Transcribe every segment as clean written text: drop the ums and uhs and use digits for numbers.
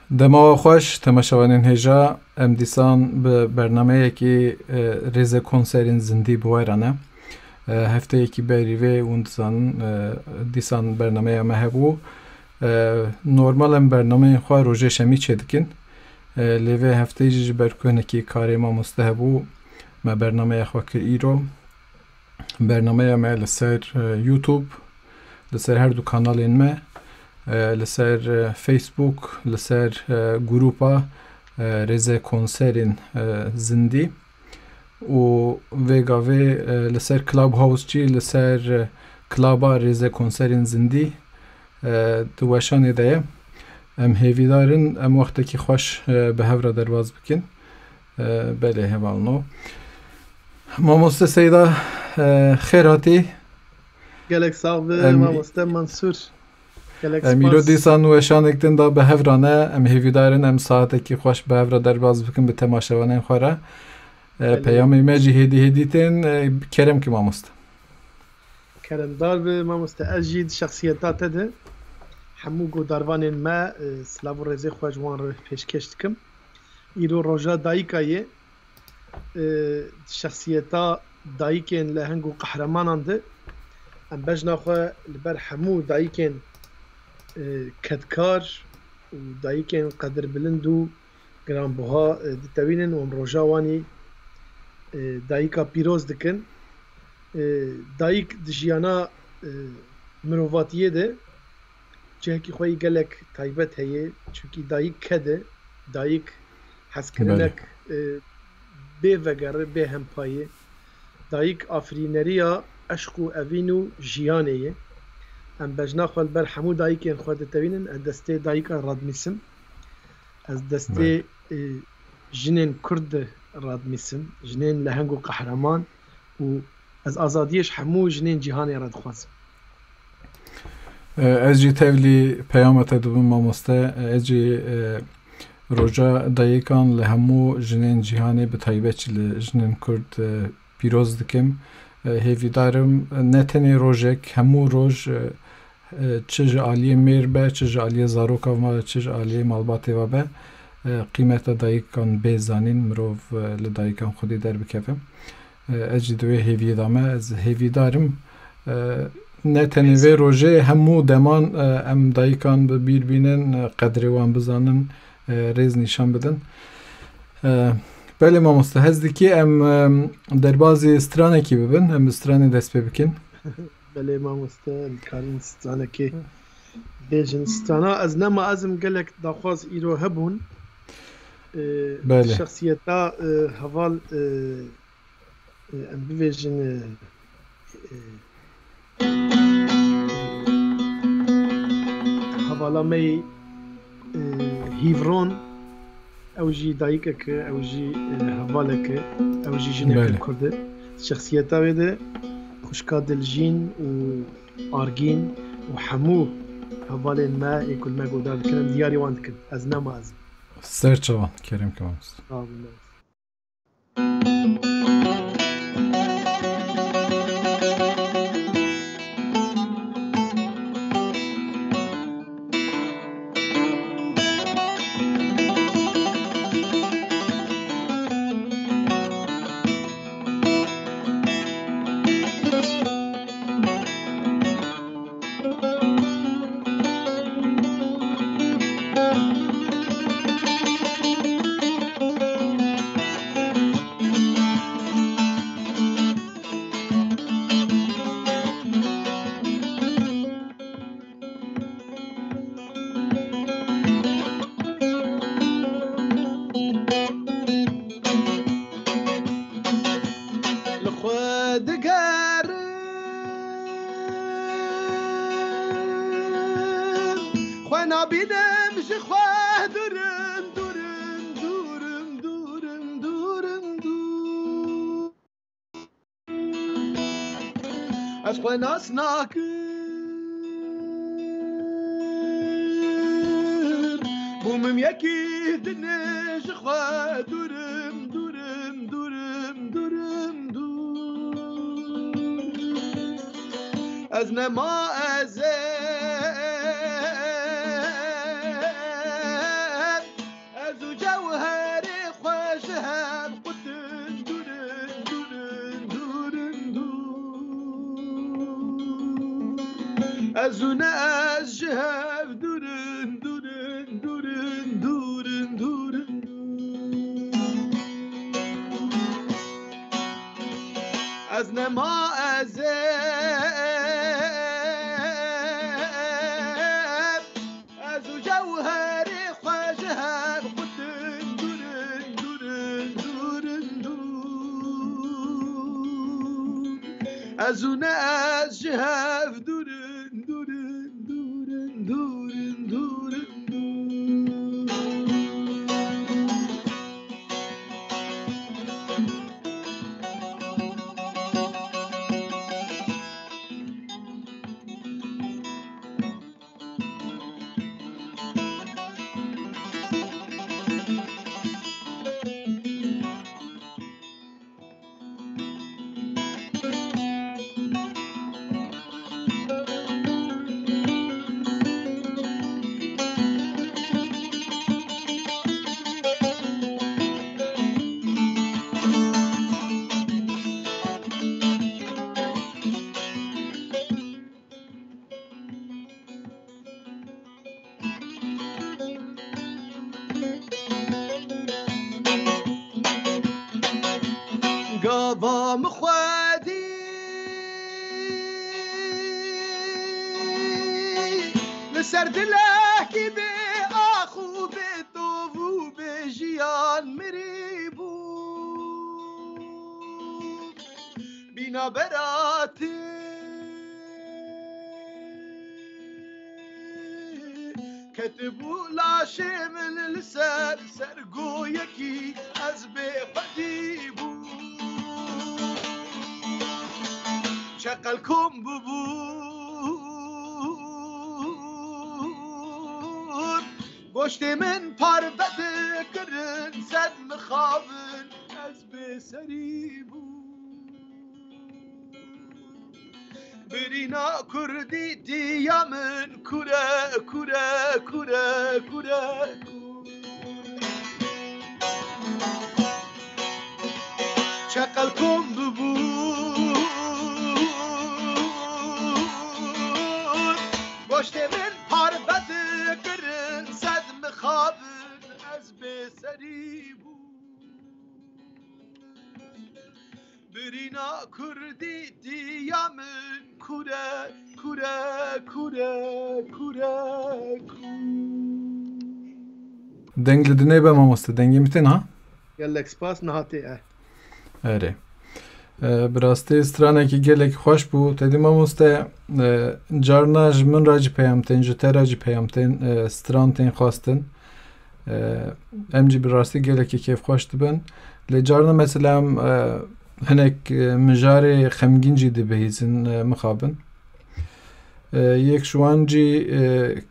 دما خوش تماشاوانین هجا ام دیسان به برنامه یکی ریز کنسرین زندی بویرانه هفته یکی بریوه اون دیسان برنامه مهبو نورمال ام برنامه خواه روژه شمی چه دکن لیوه هفته جی برکنه که کاری ما مستهبو ما برنامه خواه که ایرو برنامه ما لسر یوتیوب لسر هر دو کانال این ما لسر فیسبوک لسر گروپا رزه کنسرین زندی و ویگاوی لسر کلاب هاوس چی لسر کلابا رزه کنسرین زندی دوشان ایده ام هیوی دارن ام وقتی که خوش به هفره درواز بکن بله هوالنو ماموسته سیدا خیراتی گلک صاحب ماموسته منصور امیرو دیسان و شان اکتن دا به هفرانه ام هیوی دارن ام ساعته که خوش به هفره درواز بکن به تماشاوانه خوره پیام ایمجی هدی تین کرم که ماموسته کرم دار به ماموسته اجید شخصیتات ده همو گوداروان ما سلاو رزه خواجوان رو پیشکش دکم ایرو روژا دایکایه شخصیتا دایکن لهنگو قهرمانان ده ام بجنا خواه لبر همو دایکن کدکار و دایکن قدر بلندو گرانبوها دتوینن و روژا وانی دایکا پیروز دکن دایک دجیانا مروفاتیه ده جهکی خواهی گلک تایبت هیه چونکی دایک کده دایک حسکرنک به وگره به همپایه دایک آفرینریا عشق و اوینو جیانه ام بجنا خوال بر همو دایک این خواهد تبینن از دسته دایک راد میسم از دسته جنین کرد راد میسم جنین لهنگو قهرمان و از آزادیش همو جنین جهانی راد خوازم از جی تولی پیامت دوم ماموسته از جی روژا دایکان لهمو جنین جهانی به تایبت جنین کرد پیروز دکم هیوی دارم نتنی روژک همو روژ چه عالی میر به چه عالی زاروکا و چه عالی مالباتی و به قیمت دایکان بیزانین مروف لدایکان خودی در بکفم اجدوی هیوی دامه از هیوی دارم نتنی و روژه همو دمان ام دایکان ببیر بینن قدری وان بزانن ریز نشان بدن بله ما مستحز که ام در بازی استرانه کی ببین ام استرانه دست بکن بله ما مستکارین استرانه کی بیشن استرانا از نما ازم گلک داخواز ایرو هبون بله شخصیتا حوال ام بیشن حوالا می هیورون او جی دایکک او جی حوالک او جی جنک کرده شخصیتا ویده خوشکا دلجین و آرگین و حمو حوالین ما ایکل ما گودار کنم دیاری وان کن از نماز سرچوان کریم که ماست از خواه ناس ناکر بومم یکی دنش خواه دورم دورم دورم دورم دور از نما ازت Ezune ez jihev durin durin durin durin durin Ez nema ezeb Ez u cevheri xwejihev Kutin durin durin durin durin Ezune ez jihev durin durin durin durin durin Gavam xwedî li ser dilekî bê ax û bê tov û bê jiyan mirî bû bîna beratê ketibû laşê min li ser sergoyekî ez bê xwedî bû Çakal kum bubur Goştê min parvede kirin Sed mixabin ez bê serî bû Birîna Kurdî diya min kure kure kure kure Çakal kum bubur Goştê min parvede kirin Sed mixabin ez bê serî bû Birîna Kurdî diya min kure kure kure kure Deng li dinê be mamoste dengê min tên ha? Gelek spas nihatê e Erê. Bi rastî stranekî gelek xweş bû. Tedî mamoste carna ji min re jî peyam tên ji te re jî peyam tên stran tên xwastin. Em jî bi rastî gelekî kêfxweş dibin. Lê carna mesela em hinek mijarê xemgîn jî dibihîzin mixabin. Yek ji wan jî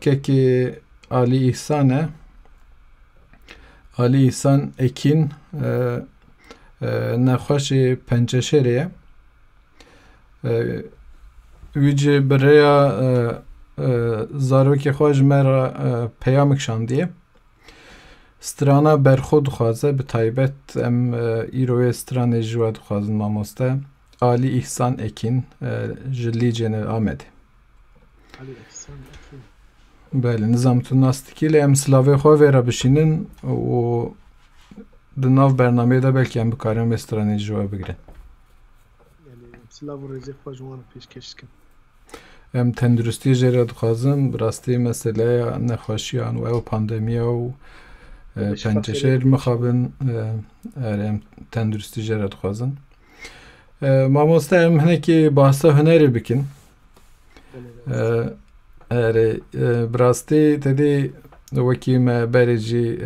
kekê Alî İhsan e. Alî İhsan Ekin nexweşê Pençeşerê ye. Wî cî bi rêya zarokê xwe ji me re peyamek şandiye. Strana berxwe dixwaze bi taybet em îro yê stranê ji we dixwazin mamoste. Alî İhsan Ekin ji Lîcenê Amedê. Belê nizam tu nas dikî lê em silavê xwe vê re bişînin û di nav bernameyê de belkî em bikarin vê stranê ji we bigirin. Silav û rêzê xwe ji wan pêşkêş dikin. Em tenduristiyê jê re dixwazin bi rastî meseleya nexweşiyan û ew pandemiya û pençeşêr mixabin em tenduristî jê re dixwazin. Mamoste em hinekî bahsa hunerê bikin. Erê bi rastî tedî wekî me berê jî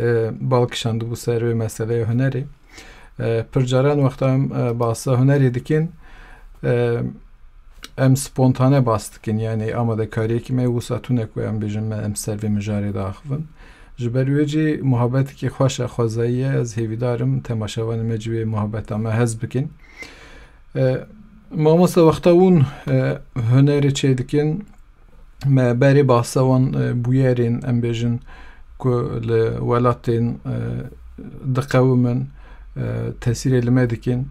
balkişandibû ser vê meseleya hunerê. Pir caran wexta em bahsa hunerê dikin em spontane bas dikin yanî amadekariyekî me wisa tunek ku em bêjin me em ser vê mijarê de axivin. Ji ber wê cî muhabbetekî xweş e xwezayî ye ez hêvîdarim temaşevanê me cî vê muhabbeta me hez bikin. Mamoste wexta hûn hunerê çê dikin me berê bahsa wan bûyerên em bêjin ku li welatên diqewimin tesîrê li me dikin.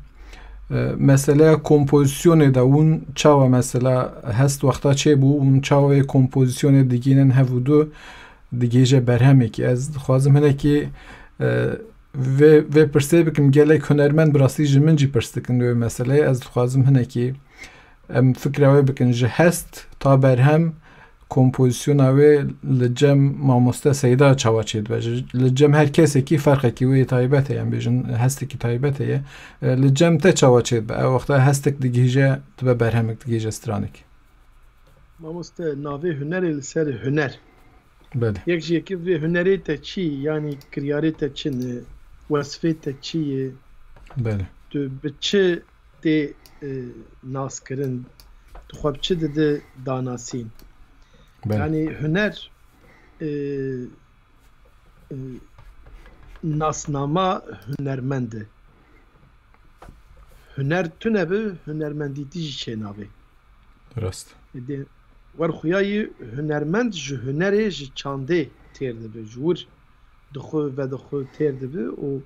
mesela kompozisyonu da un çava mesela hest vakta çe bu un çava kompozisyonu diginin hevudu digece berhemi ki ez xwazim hene ki ve perse bikim gelek hunermend birastî ji min jî pirs dikin wê meseleyê ez dixwazim hinekî em fikra wê bikin ji hest ta berhem kompozisyona wê li cem mamoste Seyda çawa çêdibe li cem her kesekî ferqekî wê taybet heye em bêjin hestekî taybet heye li cem te çawa çêdibe ev wexta hestek digîje dibe berhemek digîje stranekî mamoste navê hunerê li ser huner belê yek ji yekî vê hunerê te çi yanî kiryarê te çi ne wesfê te çi ye belê tu bi çi tê naskirin tu xwe bi çi dide danasîn yani huner nasnama hunermend e huner tune bi hunermendîtî jî çênavê rast werxuyayî hunermend ji hunerê ji çandê têr dibe ji wir dixwe vedixwe têr dibe û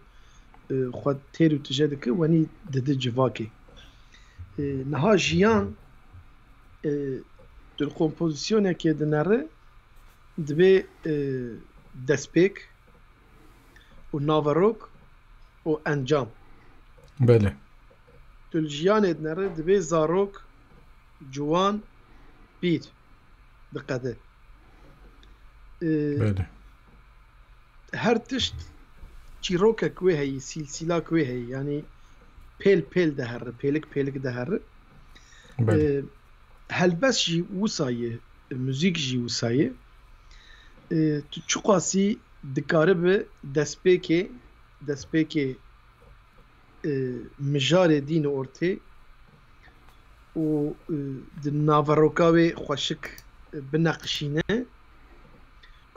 xwe têr û tije dike wenî dide civakê niha jiyan di kompozisyonekê dinere dibe destpêk û naverok û encam belê tu li jiyanê dinere dibe zarok ciwan pîr diqede belê her tişt çîrokek wê heyî silsîlak wê heyî yanî pêl pêl dihere pêlik pêlik dihere helbest jî wisa ye müzik jî wisa ye tu çi qasî dikaribe destpêkê mijarê dîne ortê û di naveroka wê xweşik bineqişîne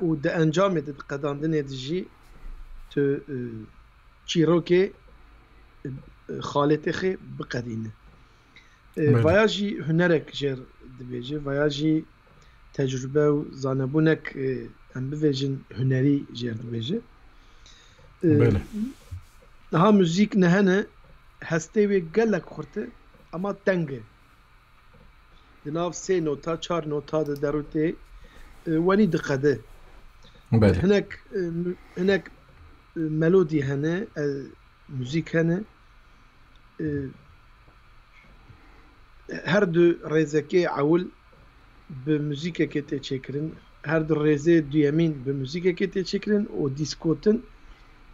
û di encamê de di qedandinê de jî tu çîrokê xaletê xê biqedîne vaya jî hunerek jêr dibêje vaya jî tecrübe û zanebûnek em bivêjin hunerî jêr dibêje niha müzik ne hene hestê wê gelek xurt e ama teng e di nav sê nota çar nota di derûtê wenî diqede hinek melodî hene müzik hene her du rêzekê ewil bi müzîkekê tê çêkirin her du rêzê duyemîn bi müzîkekê tê çêkirin û dîskotin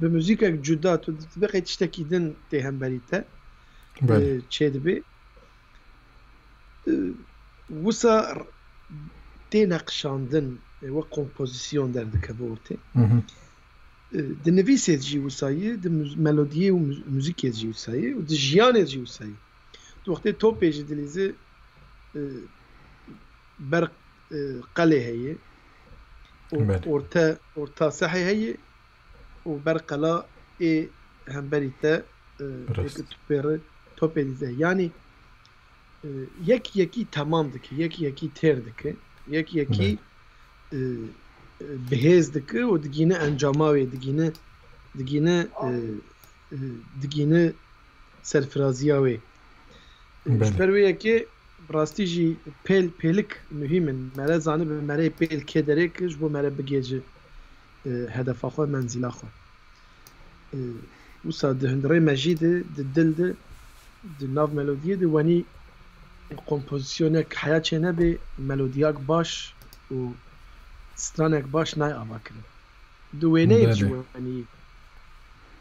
bi müzîkek cuda tu dibeqê tiştekî din tê hemberî te çê dibe wisa tê neqşandin ve kompozisyon derdikeve ortê di nivîsê jî wisa ye di melodiyê û müzikê jî wisa ye û di jiyanê jî wisa ye tu wextê topê ji dilîzê ber qelê heye orta sehê heye û ber qela ê hemberî te topê dîze yanî yek yekî temam dike yek yekî têr dike yek yekî bihêz dike û digîne encama wê digîne serfiraziya wê ji ber wê yekê rastî jî pêlik muhîm in mere zanî bi merê pêl kê derê kir ji bo mere bigêje hedefa xwe menzîla xwe wisa di hundirê me jî de di dil de di nav melodiyê de wenî kompozisyonek heya çê nebe melodiyak baş û stranek baş nayê avakirin di wêneyê jî wenî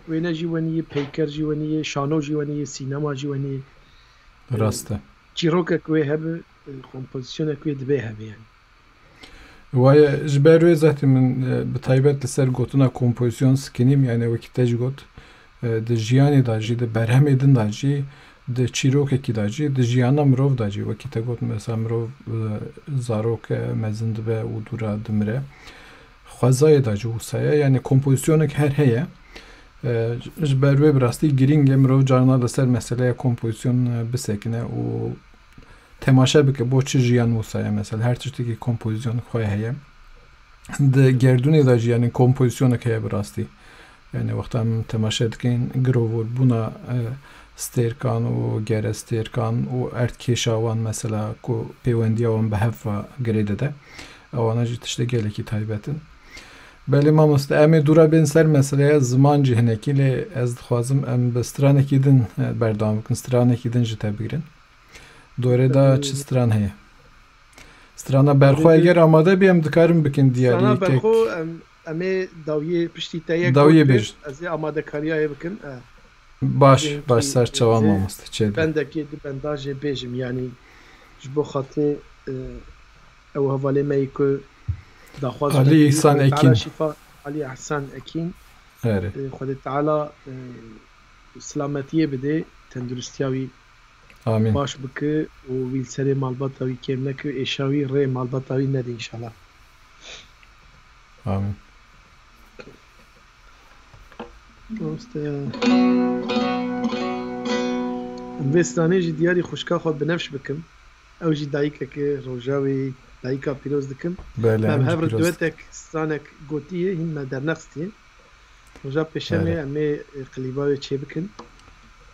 wêne jî wenî ye peyker jî wenî ye şano jî wenî ye sînema jî wenî ye rast e çîrokek wê hebe kompozisyonek wê dibe hebe yani Waye ji ber wê zetê min bi taybet li ser gotina kompozisyon sikînîm yani wekî te jî got di jiyanê da jî di berhemê din da jî di çîrokekî da jî di jiyana mirov da jî wekî te got mesela mirov zarok e mezin dibe û dûra dimire xwezayê da jî wisa ye yani kompozisyonek her heye ji ber wê bi rastî girîng e mirov carna li ser meseleya kompozisyon bisekine û temaşa bike bo çi jiyan wisa ye mesela her tiştekî kompozisyon xwe heye di gerdûnê da jî yani kompozisyonek heye bi rastî yani وقتا تماشا دکین گروه بونا ستیرکان و گره ستیرکان و ارد کشاوان مثلا کو پیوندیاوان به هفا گریده ده اوانا جی تشته گله کی تایبتن بله ما مست امی دورا بین سر مسئله زمان جهنکی لی از خوازم ام به سترانه کیدن بردام کن سترانه کیدن جتا بگیرن دوره دا چه ستران هیه سترانا برخو اگر آماده بیم دکارم بکن دیاری سترانا برخو امی داویه پشتی تایه داویه بیج از آماده کاریای بکن باش سر چوان ما مست چه بندکی بنداج بیجم یعنی جبو خاطر او حواله می که دخواست علی احسان اکین علی احسان اکین آره خدا تعالی سلامتیه بده تندرستیاوی آمین باش بکه و ویل سری مالباتاوی کم نکه ایشاوی ری مالباتاوی نده انشالله آمین وستانه جی دیاری خوشکا خود بنفش بکم او جی دایکه که روژاوی دایکا پیروز دکم بله هر دوتك ستانك گوتیه هین ما در نقصتین روژا پیشمه امی قلیباوی چه بکن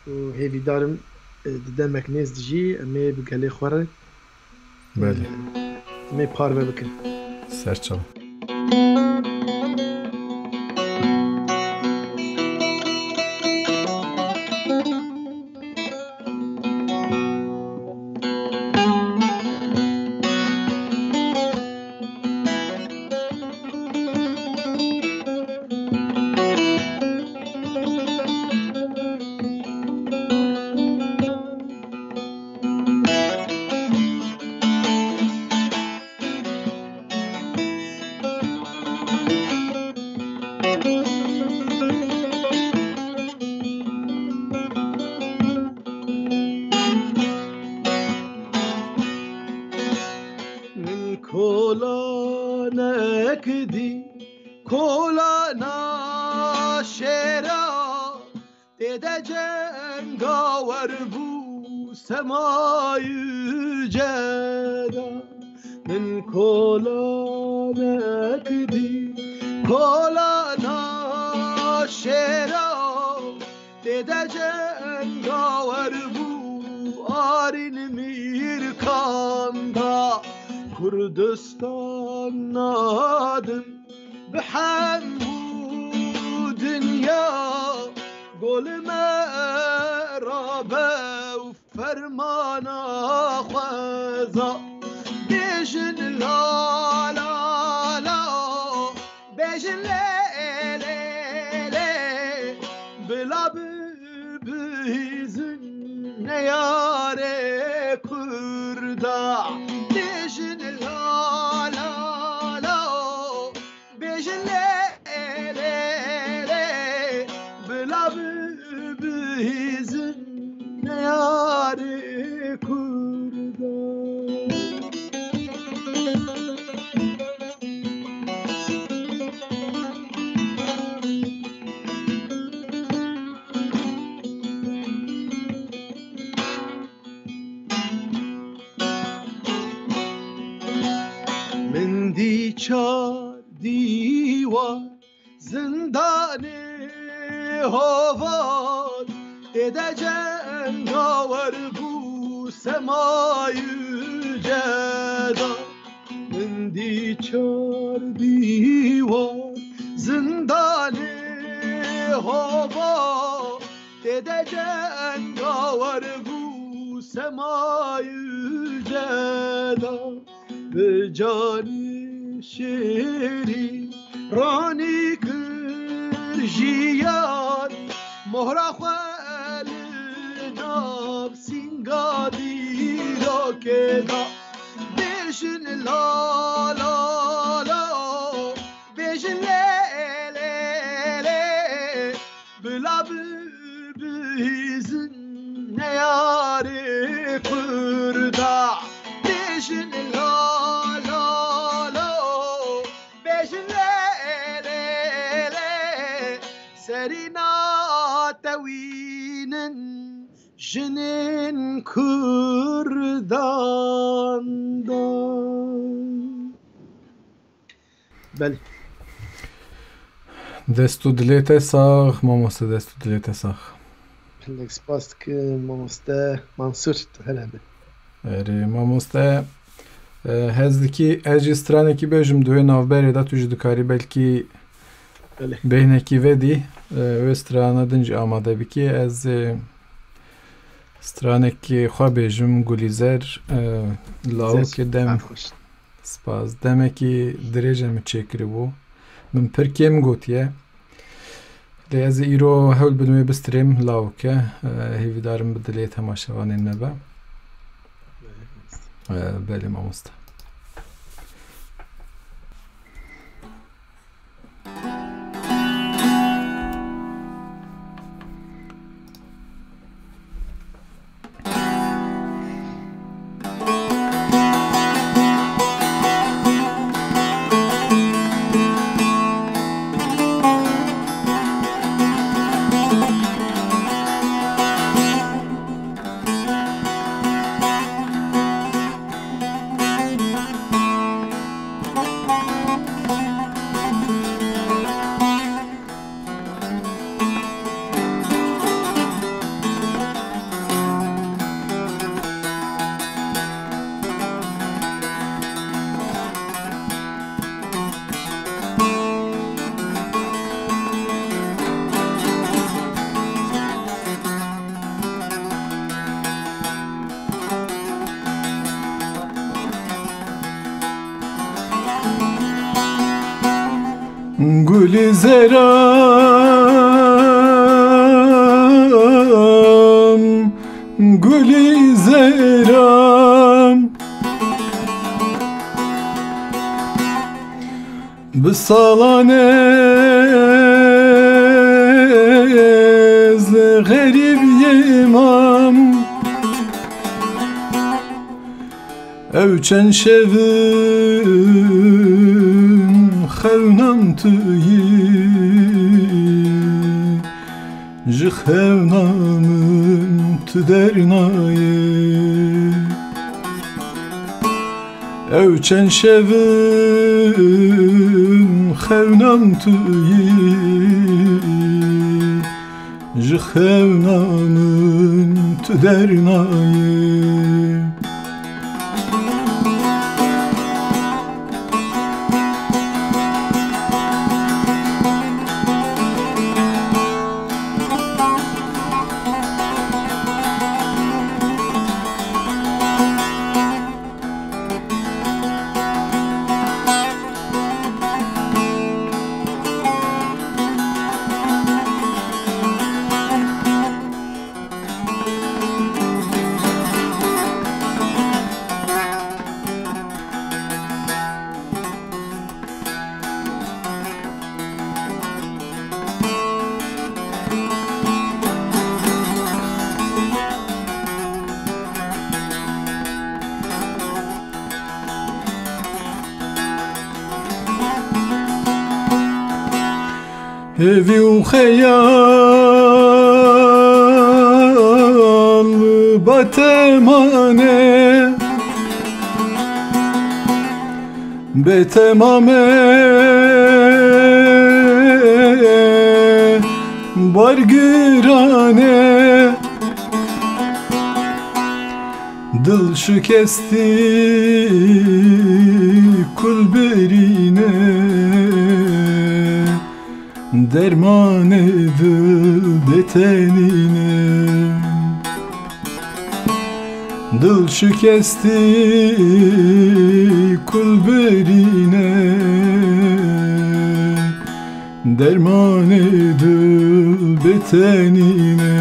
و هیوی دارم ددمك نيز دجي امي بقالي خوره بله امي پاربه بکن سرچو كردستان نادم بحمو دنيا قول ما رابا وفرمانا خوزا بيجن لا لا لا بيجن لا لا لا بلا بيزن نياري كردا بيجن چار دیوار زندان هواد دیده جنگاور بو سمای جدا من دی چار دیوار زندان هواد دیده جنگاور بو سمای جدا به جانی شیری رانی کرجیان مهرا خوال ناب سینگادی را که دا بیشن لا لا لا بیشن لی لی لی بلا بیزن نیاری کردا بیشن لا جنین کردان Dest û dilê te sax, mamoste dest û dilê te sax. Gelek spas dikim mamoste Mansur herhalde. Erê mamoste hez dikî ez jî stranekî bêjim duhê navberê de tu jî dikarî belkî Belê. bêhnekî vedî wê strana din jî amade bikî. Ez stranekî xwe bêjim Gulîzer lawikê dem spas demekî dirêje min çêkiribû min pir kêm gotiye. Lê ez ê îro hewl bidim wê bistirêm lawike hêvîdarim bi dilê temaşevanên me be. Belê mamoste. Gulîzeram, Gulîzeram, bi salan ez gerîb yêmam, ew çend şevin xewnam tu yî, ji xewna min tu dernayê. Ew çend şevin xewnam tu yî, ji xewna min tu dernayê. Hevî û xeyal betemane, betemame bargirane, dil şikesti kulberine, dermanı dil betenine. Dil şikesti kulberine, dermanı dil betenine.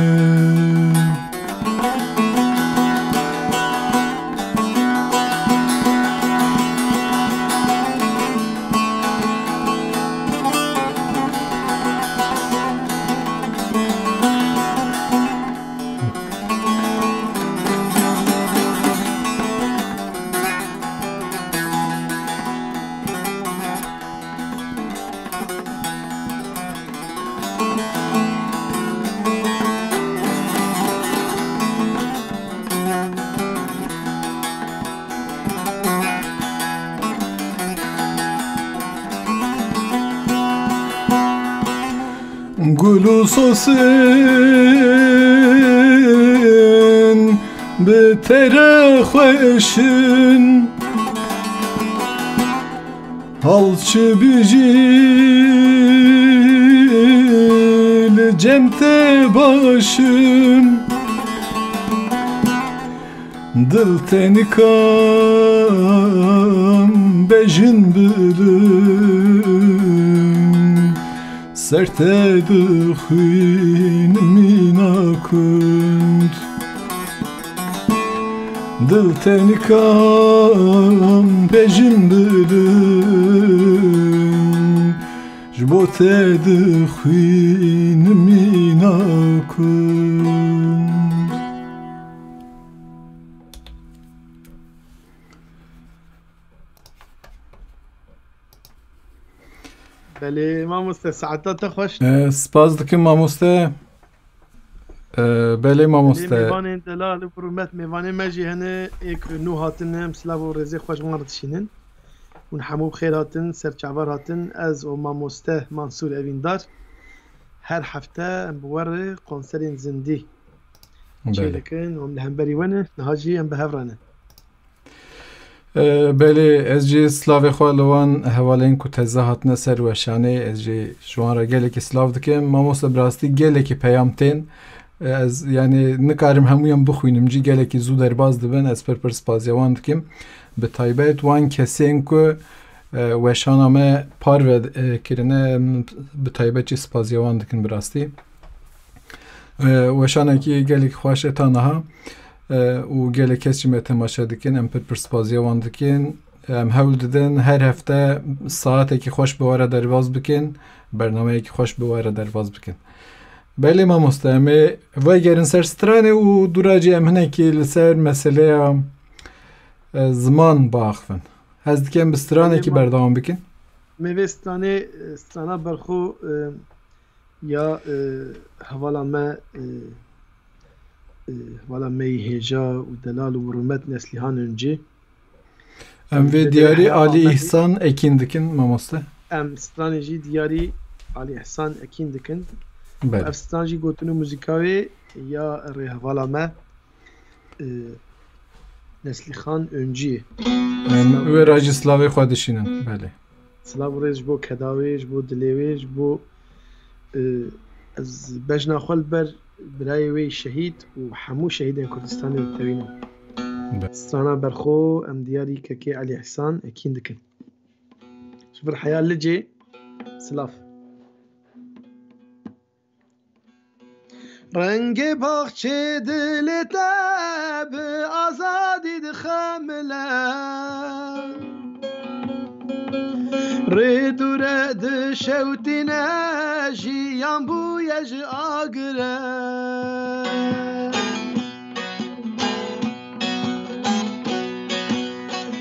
gulu sosin bi tere xweşin halçı bijil cemte başım dil tenikam bejin bilim serte dixwin mina kund dil tenikam bejin bilim jbo te dixwin mina kund. بله مامۆستا سەعاتاتە خۆش سپاس دکم مامۆستا بله مامۆستا میوانên delal û hurmet mêvanê me jî hene êk nû hatin em silav û rêzê xweş wan dişînin hûn hemû bi xêr hatin serçavar hatin ez û mamoste Mansûr Evîndar her hefte em bi werê konserên zindî çê dikin û em li hemberî we ne niha jî em bi hev re ne بله از جی سلاوی خواه لوان حوالین که تزه هاتنه سر وشانه از جی شوان را گله که سلاو دکم ماموستا براستی گله که پیامتین از یعنی نکارم همویم بخوینم جی گله که زود درباز دبن از پر سپازیوان دکم به تایبت وان کسین که وشانه ما پار و کرنه به تایبت جی سپازیوان دکن براستی وشانه که گله که خواهش اتانه و گله کسی می تماشا دکن ام پر سپازیا وان دکن ام هول ددن هر هفته ساعتی که خوش بواره درواز بکن برنامه که خوش بواره درواز بکن بله ما مستعمه وای گرن سر سترانه و دوراجی امهنه که لسر مسئله زمان باخفن هز دکن بسترانه که بردوام بکن میوه سترانه برخو یا حوالا ما والا می هجا و دلال و حرمت نسلیهان önce ام ve diyari Ali İhsan Ekin dikin mamoste ام strateji diyari Ali İhsan Ekin dikin bel strateji gotunu muzikavi ya rehvala me neslihan önce ve Racislavi xwadişinin bele Slav rez bu kedavi bu dilevi bu از بجنا خل بر برای وی شهید و همو شهیدین کردستان تبینم ستانا برخو ام دیاری که علی احسان اکین دکن شوف الحياة لجي سلاف رنگ باغچه دلتا به آزادی دخمله رید و رد شوتینه جیان بویج آگره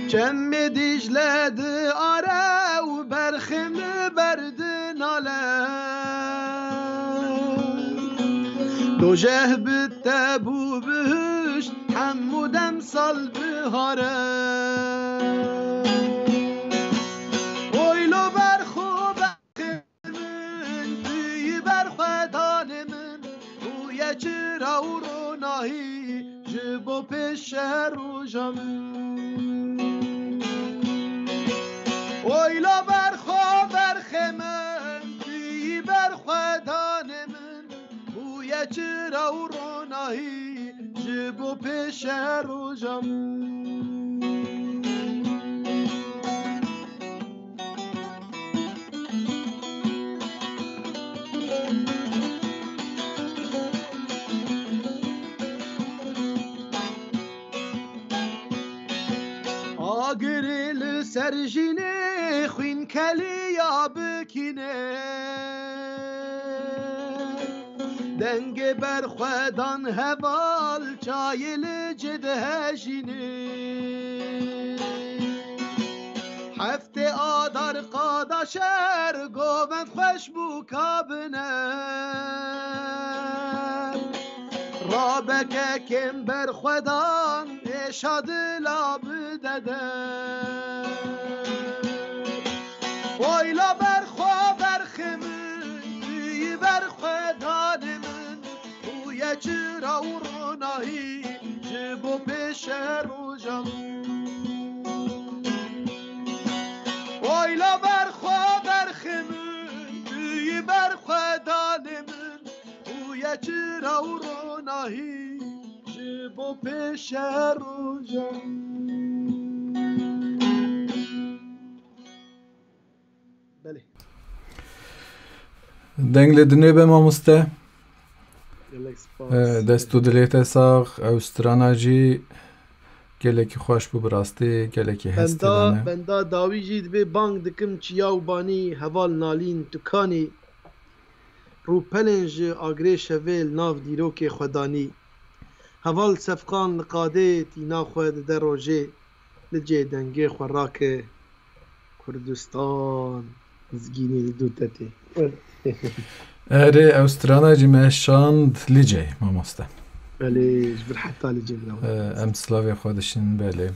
چم دیجلد آره و برخم برد ناله دو جه بتبو بهشت حمودم سال بهاره چرا و روناهی جبو پیش رو جامن اویلا برخوا برخمن بی برخوادان من بوی چرا و روناهی جبو پیش رو جامن گریل سرجینه خوین کلی یا بکینه دنگ برخودان هوال چایل جد هجینه هفته آدار قاداشر گومد خوش بو کابنه رابکه کم برخودان شاد لاب دده ویلا برخوا برخمون بی برخوا خدان من و یچرا و روناهی جبو پیش روزم وایلا برخوا برخمون توی برخوا دانمون و یچرا و روناهی جبو پیش روزم بله دنگل دنیا به ماموسته گلک سپاس دستو دلیت ساق اوسترانا جی گلکی خوش بو براستی گلکی هستی دانه بندا داوی جید به بانگ دکم چیاو بانی هوال نالین تکانی رو پلنج آگری شویل ناو دیروک خودانی هوال سفقان لقاده تینا خود در روژه لجه دنگه خوراک کردستان زگینی دوتتی اره اوسترانا جی مشاند لیجی ماموسته بله جبر حتی لجه ام سلاوی خودشین بله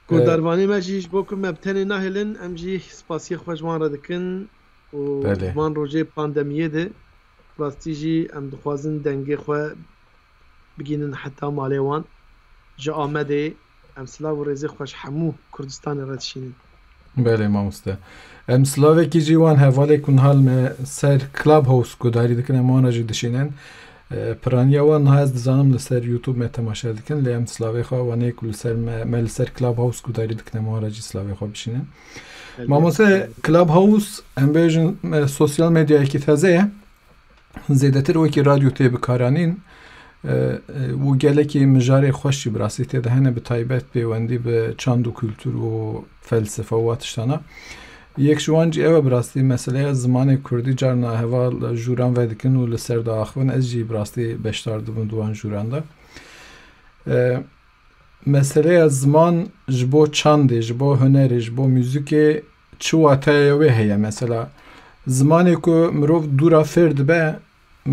کو دروانی مجیش بو که مبتنی نهلن ام جی سپاسی خوشمان را دکن و بله. زمان روژه پاندمیه ده راستی جی ام دخوازن دنگه خواه بگینن حتی مالی وان جا آمده ام سلاو و رزی خوش همو کردستان ردشینن بله ماموسته ام سلاوی کی جیوان حواله کن حال me سر کلاب هاوس گوداری دکن امان جی دشینن پرانیا وان هاز دزانم لسر یوتیوب me تماشا دکن لی ام سلاوی خواه وانه کل سر مل سر کلاب هاوس گوداری دکن امان جی سلاوی خواه بشینن ماموسته کلاب هاوس ام بیجن سوسیال مدیا کی تازه زیدتر وکی رادیو تی بکارانین و gelekî mijarê xweş jî bi rastî tê de hene bi taybet pêwendî bi çand û kültûr û felsefe û wa tiştana. Yek ji wan jî ew e bi rastî meseleya zimanê Kurdî carna heva jûran vedikin û li ser diaxivin ez jî bi rastî beşdar dibim di wan jûran de. Meseleya ziman ji bo çandê, ji bo hunerê, ji bo müzikê çi wateya wê heye mesela zimanê ku mirov dûra fêr dibe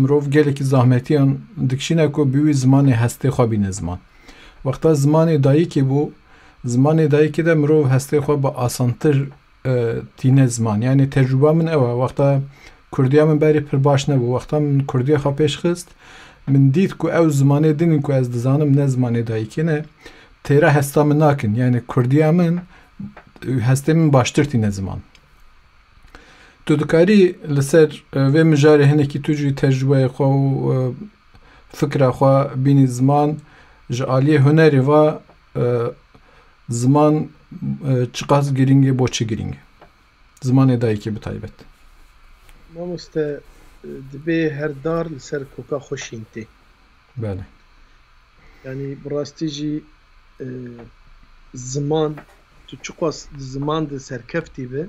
مرۆڤ gelekî zahmetiyan dikişîne ku bi wî zimanê hestê xwe bîne ziman. Wexta zimanê dayîkê bû, zimanê dayîkê de mirov hestê xwe bi asantir tîne ziman. Yani tecrüba min ew e. Wexta Kurdiya min berê pir baş nebû. Wexta min Kurdiya xwe pêş xist, min dît ku ew zimanê dinên ku ez dizanim ne zimanê dayîkê ne, têra hesta min nakin. Yani Kurdiya min hestê min baştir tîne ziman. Tu dikarî li ser vê mijarê hinekî tu jî tecrübeyê xwe û fikra xwe bînî ziman ji aliyê hunerê ve ziman çi qas giring e bo çi giring e? Zimanê dayîkê bi taybet. Mamoste dibe her dar li ser koka xweşîn tê. Bele. Yani bi rastî jî ziman tu çi qas ziman di serkeftî be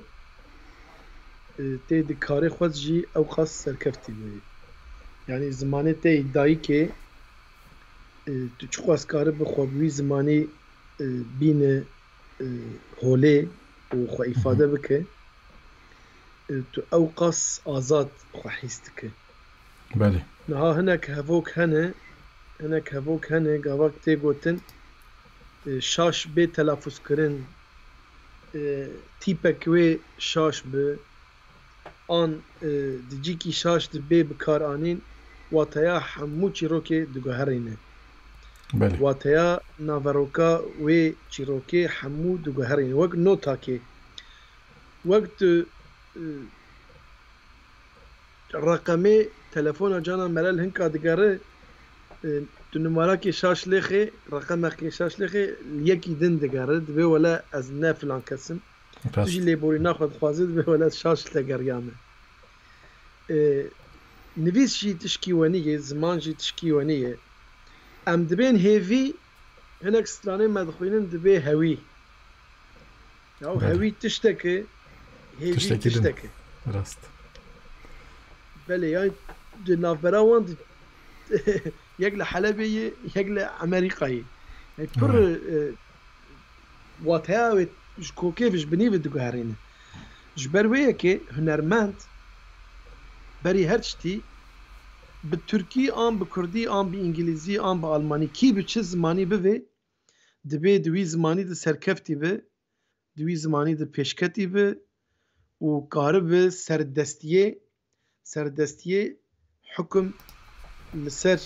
tê dikarê xwe jî ew qas serkeftî be. Yani zimanê tê dayîkê tu çi qas karibî xwe bi wî zimanî bîne holê û xwe îfade bike tu ew qas azad xwe hîs dike. Bele. Niha hinek hevok hene gavak tê gotin şaş bê telafûz kirin tîpek wê şaş bi an dicîkî şaş dibe bikar anîn wateya hemû çîrokê diguherîne. Bele. Wateya naveroka wê çîrokê hemû diguherîne. Wek notakê. Wek tu reqemê telefona cana melel hinka digere tu numarakê şaş lêxê reqemekê şaş lêxê yekî din digere dibe wele ez ne filan kesim. Tu jî lêborîna xwe dixwazî dibe wele şaş legeriya me. Nivîs jî tişkî wenî ye, ziman jî tişkî wenî ye. Em dibên hêvî hinek stranê me dixwînin dibe hewî. Ya hewî tiştekê, hêvî tiştekê. Rast. Bele yani di navbera wan yek li Helebê ye, yek li Amerîkayê. Pir wateya wê ji kokê ji binî diguherîne. Ji ber wê yekê hunermend berî her tiştî bi Türkî an bi Kurdî an bi İngilîzî an bi Almanî kî bi çi zimanî bibe dibe di wî zimanî de serkeftî be, di wî zimanî de pêşketî be û karibe serdestiyê حکم لسر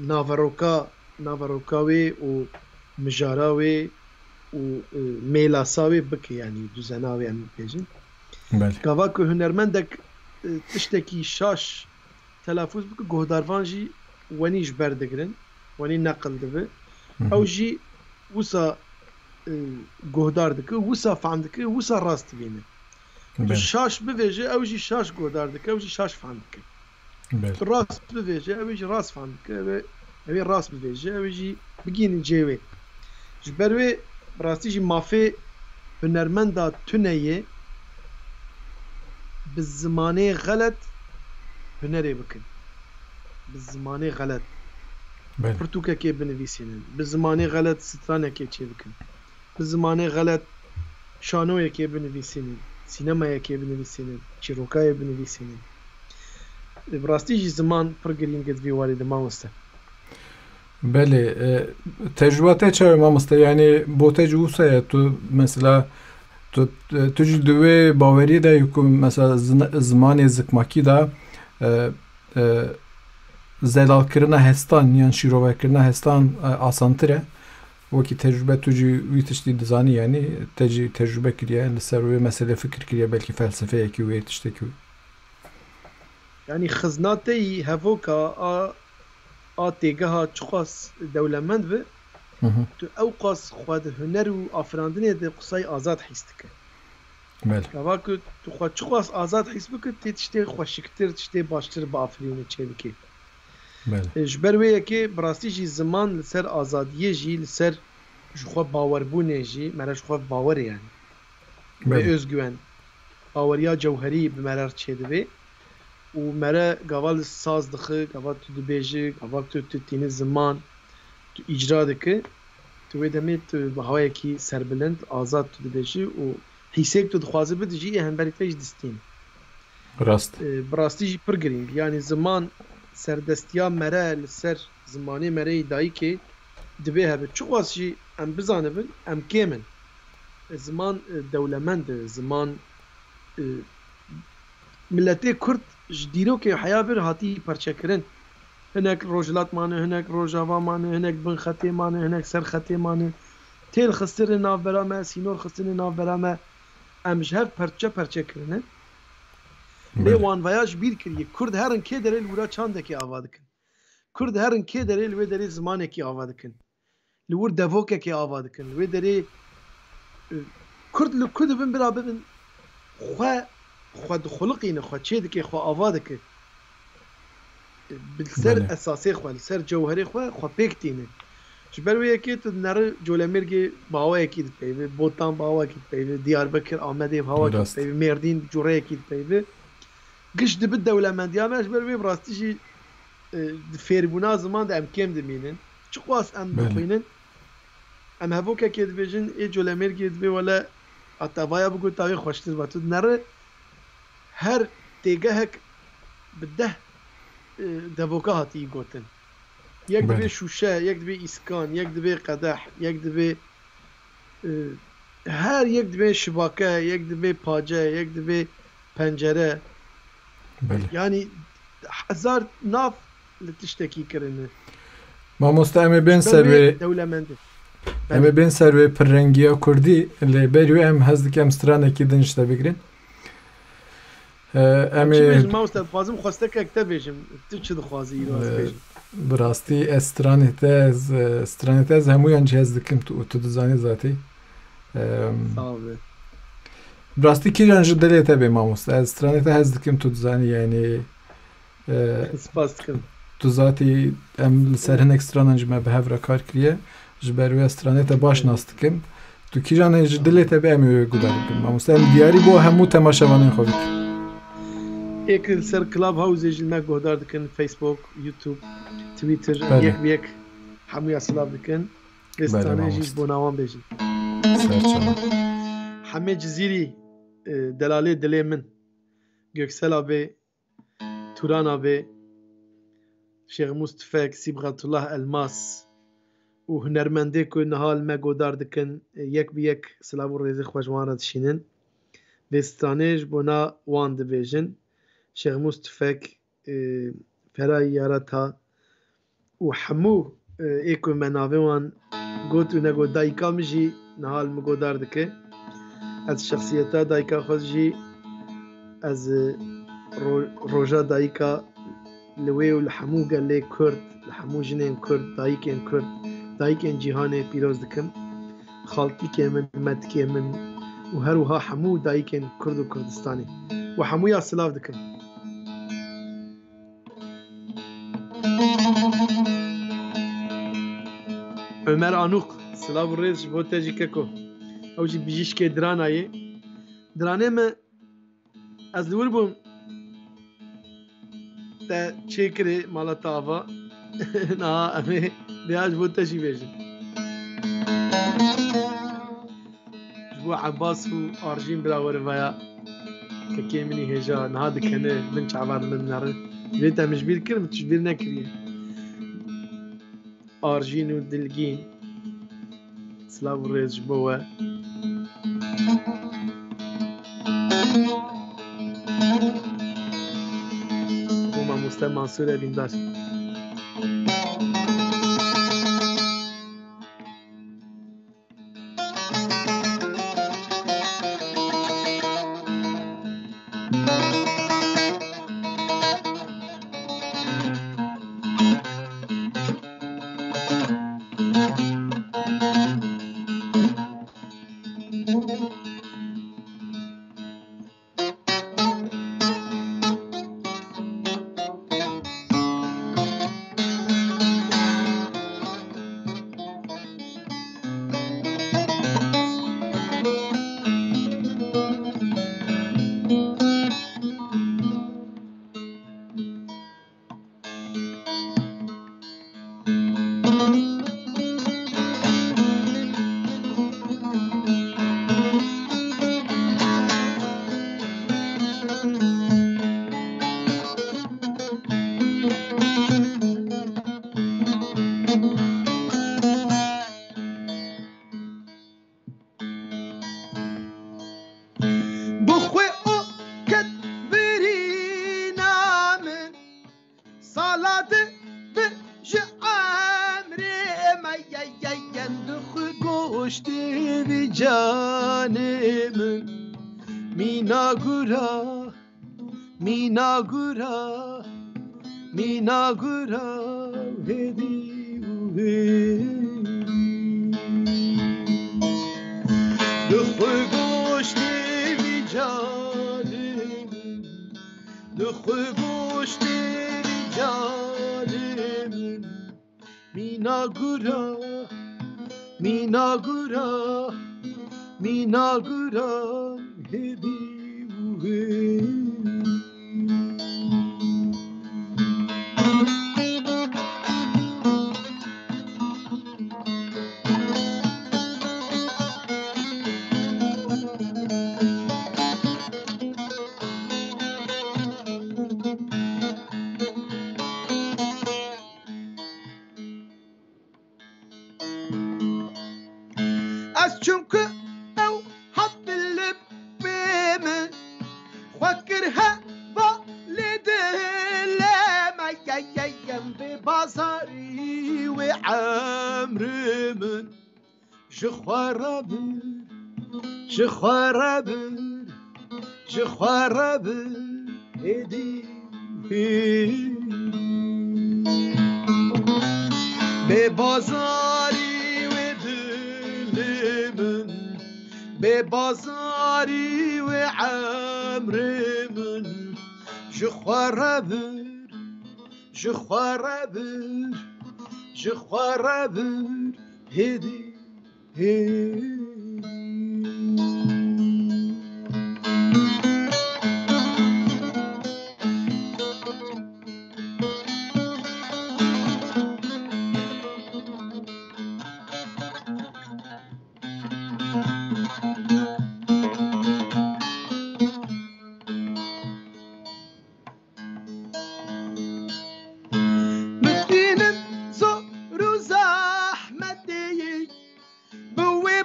ناڤەڕۆکا وێ و مژارا وێ و مێلاسا وێ بکە ینی دوزەنا وێ ئەم بێژن گاوا ku hunermendek tiştekî şaş telafûz bike guhdarvan jî wenî ji ber digirin wenî neqil dibe ew jî wisa guhdar dike wisa fehm dike wisa rast dibîne şaş bivêje ew jî şaş guhdar dike ew jî şaş fehm dike rast bivêje ew jî rast fehm dike ew ê rast bivêje ew jî bigînin cê wê ji ber wê rastî jî mafê hunermenda tuneyê bi zimanê xelet hunerê bikin bi zimanê xelet pirtûkekê binivîsînin bi zimanê xelet stranekê çê bikin bi zimanê xelet şanoyekê binivîsînin sînemayekê binivîsînin çîrokayê binivîsînin bi rastî jî ziman pir girîng divê warê di mamoste Belê tecrübe te çawe mamoste yani bo te ji wisa ye tu mesela tu jî di wê bawerî de ku mesela zimanê zikmakî de zelalkirina hestan yan şîrovekirina hestan asantir e wekî tecrübe tu jî wî tiştî dizanî yani te jî tecrübe kiriye li ser wê meselê fikir kiriye belkî felsefeyekî wê tiştekî yani xizna te yî hevoka a têgeha çi xas dewlemend be tu ew qas xwe di huner û afirandinê de qisayê azad hîs dike gava ku tu xwe çi xas azad hîs bike tê tiştê xweşiktir tiştê baştir bi afirînê çê bikê ji ber wê yekê bi rastî jî ziman li ser azadiyê jî li ser ji xwe bawerbûnê jî mere ji xwe bawerê yani ve özgüven baweriya cewherî bi me re çê dibe û mere gava li saz dixe gava tu dibêjî gava tu tînî ziman tu îcra dike tu wê demê tu bi hawayekî serbilind azad tu dibêjî û hîsek tu dixwazî bidî jî hemberî te jî distîn rast bi rastî jî pir girîng yani ziman serdestiya mere li ser zimanê mereyê dayîkê dibe hebe çi xas jî em bizanibin em kêm in ziman dewlemend e ziman milletê Kurd ji dîrokê heya vir hatî perçekirin hinek rojhilat mane hinek rojava mane hinek binxetê mane hinek serxetê mane têl xistinê navbera me sînor xistinê navbera me em ji hev perçekirinin lê wan veya ji bîr kiriye Kurd herin kê derê li wira çandekê ava dikin Kurd herin kê derê li wê derê zimanekî ava dikin li wir devokekê ava dikin li wê derê Kurd li ku dibin bira bibin xwe dixuliqîne xwe çê dike xwe ava dike bi ser esasê xwe li ser cewherê xwe pêk tîne ji ber wê yekê tu nere colemêrgê bawayekî dipeyve botan bawayekî dipeyve Diyarbekir Amedê hawakî dipeyve Mêrdîn cureyekî dipeyve giş dibi dewlemendiya me ji ber wê bi rastî jî di fêrbûna ziman de em kêm dimînin çi xwas em dixwînin em hevokekê dibêjin ê colemêrgê dibe wele atavaya bigot tavê xweştir be tu nere her têgehek bi deh devoka hatî gotin yek dibe şûşe yek dibe îskan yek dibe qedeh yek dibe her yek dibe şibake yek dibe pace yek dibe pencere yani hezar nav li tiştekî kirine mamoste em ê bên ser wê dewlemendî em ê bên ser wê pirrengiya Kurdî lê berî wê em hez dikim stranekî din ji te bigirin em ê mamoste dixwazim xwestekek te bêjim tu çi dixwazî îro ez bêjim bi rastî ez stranê te ez hemûyan cih hez dikim tu dizanî zatî bi rastî kîjan ji dilê te bê mamoste ez stranê te hez dikim tu dizanî yani spas dikim tu zatî em li ser hinek stranan ji me bi hev re kar kiriye ji ber wê stranê te baş nas dikim tu kîjan ji dilê te bê em ê guhdar bikin mamoste em diyarî bo hemû temaşevanên xwe bikin êk li ser Clubhouse jî me guhdar dikin Facebook YouTube Twitter yek bi yek hemûya silav dikin lê stranê jî ji bo nawan bêjin hemê cizîrî delalê dilê min Göksel abê Turan abê Şêx Mustafek Sîbgatullah Elmas û hunermendê ku niha li me godar dikin yek bi yek silav û rêzê xwe ji wan re dişînin vê stranê ji bo na wan dibêjin Şêx Mustafek فرای یارتا و همو ایکو مناوی وان گوت و نگو دایکا مجی نهال مگودار دکه از شخصیتا دایکا خود جی از روژا دایکا لوی و لحمو گله کرد لحمو جنین کرد دایکین جیهان پیروز دکم خالتی که من مدکی من و هروها همو دایکین کرد و کردستانی و همو یا سلاف دکم عمر آنوق سلاف و ریز بو تجی ککو او جی بیجیش که درانه ما از لور بوم تا چه کری مالا تاوا نا امی بیاج بو تجی بیجن جبو عباس و آرجین براور ویا که که منی هجا نها دکنه من چعبار من نره بیتا مجبیر کرم تجبیر نکریه آرجین و دلگین سلاف و ریز جبوه بوما مستر منصور بیندار Minagura hedi دخوی گوشتی وی جانم دخوی گوشتی وی جانم میناگورا هدی از çünkü ev hattilip bimi fakirha validileme yayyen bi bazari ve amrimin jixwarabir edi be bazari ببازاری و عمر من جخواربر هدی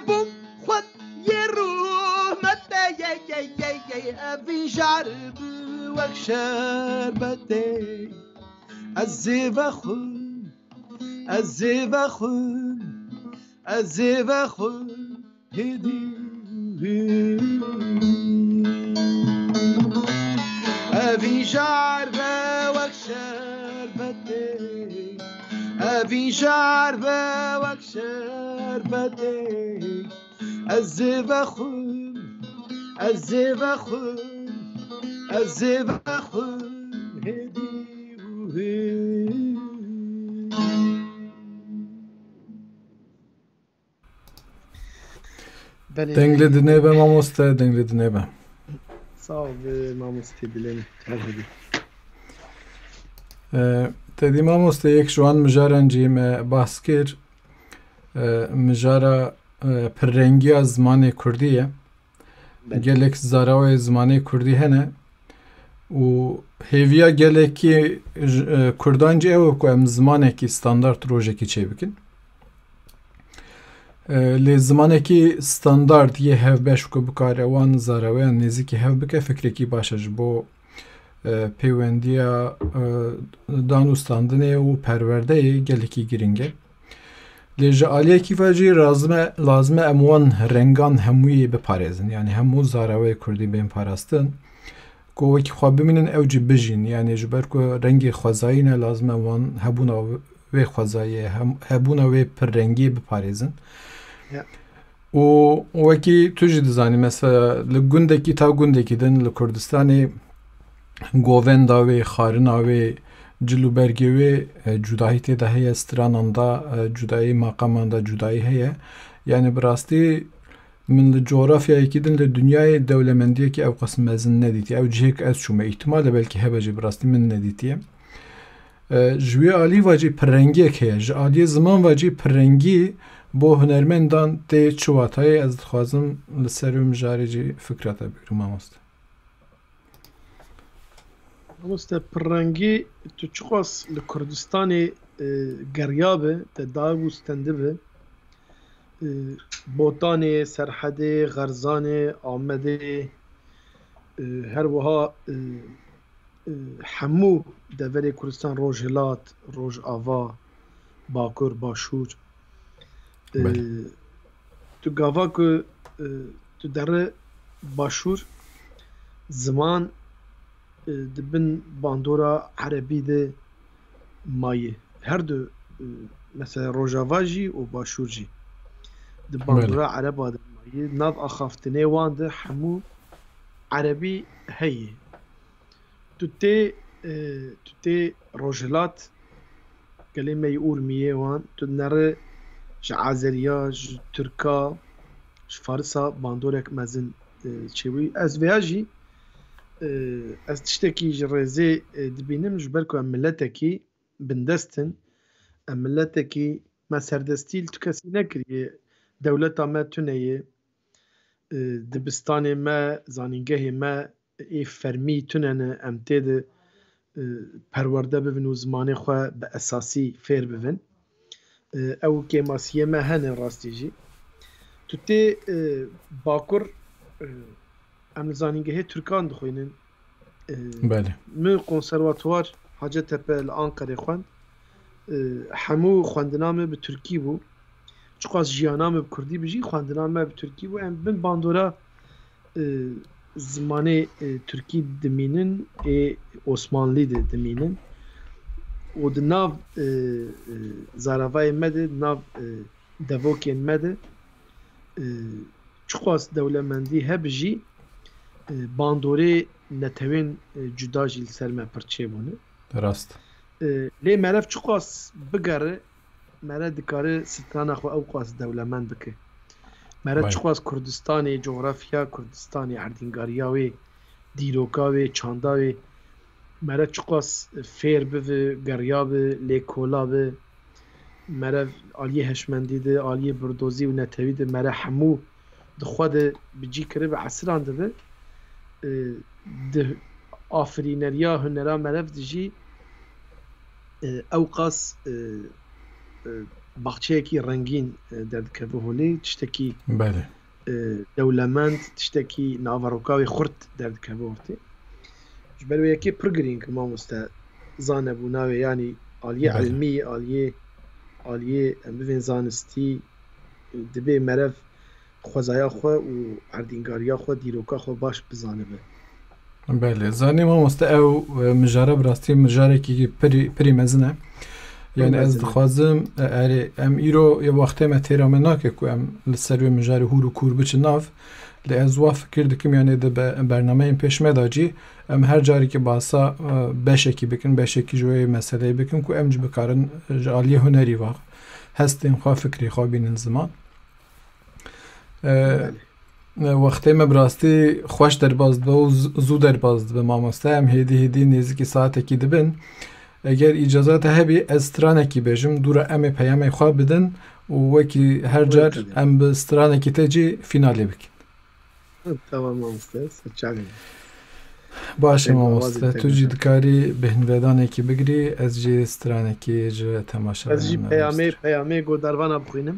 Boom وک شربته از زیوخون از زیوخون از زیوخون هدی اوی جربه وک شربته اوی جربه وک شربته از زیوخون از زیوخون از زیوخون هدی Dengli dinleybe mamoste, dengli dinleybe. Sağ ol mamoste dileni. Hadi. Tedi mamoste yek şu an mijarenciyim baskir mijara perrengiya zmanê Kurdî ye. Gelek zarawê zmanê Kurdî hene û hêviya gelekî Kurdan cî ew ku em zimanekî standart rojekî çêbikin. Lê zimanekî standart yê hevbeş ku bikare wan zaraweyan nêzîkî hev bike fikrekî baş e ji bo peywendiya danûstandinê û perwerdeyê gelekî giring e. Lê ji aliyekî ve jî lazim e em wan rengan hemûyê biparêzin. Yani hemû zarawê Kurdî bên parastin ku wekî xwe bimînin ew jî bijîn. Yani ji ber ku rengê xwezayî ne lazim e wan hebûna wê xwezayiyê hebûna wê pirrengî biparêzin. û wekî tu jî dizanî mesela li gundekî taw gundekî din li Kurdistanê govenda wê xarina wê cil û bergê wê cudahî têde heye stranan da cudayî maqaman da cudayî heye. Yani bi rastî min li coğrafyayekî din li dünyayê dewlemendiyekî ew qas mezin nedîtiye. Ew cihêk ez çûme îhtimal e belkî hebe jî bi rastî min nedîtiye. Ji wê alî ve jî pirrengiyek heye. Ji aliyê ziman ve jî pirrengî bo hunermendan tê çi watayê ez dixwazim li ser wê mijarê jî fikra te bigrim mamoste. Mamoste pirrengî tu çiqas li Kurdistanê geriya be te daî stendî be Botanê, Serhedê, Xerzanê, Amedê her wiha hemû deverê Kurdistan Rojhilat, Rojava, Bakur, Başûr tu gava ku tu dere Başûr ziman dibin bandora Erebî de mayê her du mesela Rojava jî û Başûr jî di bandora Ereba de mayê nav axaftinê wan de hemû Erebî heye tu tê Rojhilat gelê me yê Urmiyê wan tu nere ji Azeriya, ji Tirka, ji Farisa bandorek mezin çêbûyî. Ez vêya jî ez tiştekî ji rêzê dibînim ji ber ku em milletekî bindestin, em milletekî me serdestî li tu kesî nekiriye. Dewleta me tune ye, dibistanê me, zanîngehê me ê fermî tune ne em tê de perwerde bibin û zimanê xwe bi esasî fêr bibin. Ew kêmasiyê me hene rastî jî. Tu tê Bakur em li zanîngehê Türkan dixwînin. Min konservatwar Hacettepe li Ankarê xwend. Hemû xwendina me bi Tirkî bû. Çiqas jiyana me bi Kurdî bijî xwendina me bi Tirkî bû. Em bin bandora zimanê Tirkî dimînin ê Osmanlî de dimînin. û di nav zaravayê me de di nav devokên me de çiqas dewlemendî hebe jî bandorê netewên cuda jî li ser me pir çêbûne. Rast. Lê merev çiqas bigere mere dikare strana xwe ew qas dewlemend bike. Mere çiqas Kurdistanê, coğrafya Kurdistanê, erdîngariya wê, dîroka wê, çanda wê mere çiqas fêr bive, geriya be, lêkola be, mere aliyê heşmendî de, aliyê birdozî û netewî de mere hemû di xwe de bicî kiribe esiran dibe. Di afirîneriya hunera merev de jî ew qas baxçeyekî rengîn derdikeve holê, tiştekî dewlemend, tiştekî naveroka wê xurt derdikeve ortê. جبر وياكي برجرينج ما مستا زانه بناوي يعني عالية بله علمي عالية بفين زانستي دبي مرف خوزايا خو و عردينگاريا خو ديروكا خو باش بزانه به بله زانی مامۆستا ئەو مژارە بڕاستی مژارێکی پری مەزنە یعنی ئەس مزنه دخوازم ئەرێ ئەم ئیرۆ یە وەختێمە تێرامە ناکێ و ئەم لەسەروێ مژاری هور و کوور بچ ناو لە ئەز وا فکر دکم یانێ دە بەرنامەیەم پێشمەداجی ئەم هەر جارێکی باسا بەشێکی بکن بەشێکی ژوەیە مەسەلەی بکن و ئەمج بکارن عالیە هونەری واغ هەستێن خوا فکری خوا بینن زمان بله وەختێمە براستی خۆش دەرباز بە و زوو دەرباز بە مامۆستا ئەم هێدی نێزیکی ساعتێکی دبن ئەگەر ئیجازاتە هەبی ئەس سترانێکی بێژم دوورە ئەمێ پەیامەی خوا بدن و وەکی هەر جار ويلكم ئەم بە سترانێکی تەجی فینالێ بکەین تمام ما مستا سچالي باشە تێک مامۆستا ئاوازی تێک توجی بشم دکاری بهنوێدانێکی بگری ئەس جێ سترانێکی ژ ez تەماشاوێنە jî نەبەستر peyamê godarvana bixwînim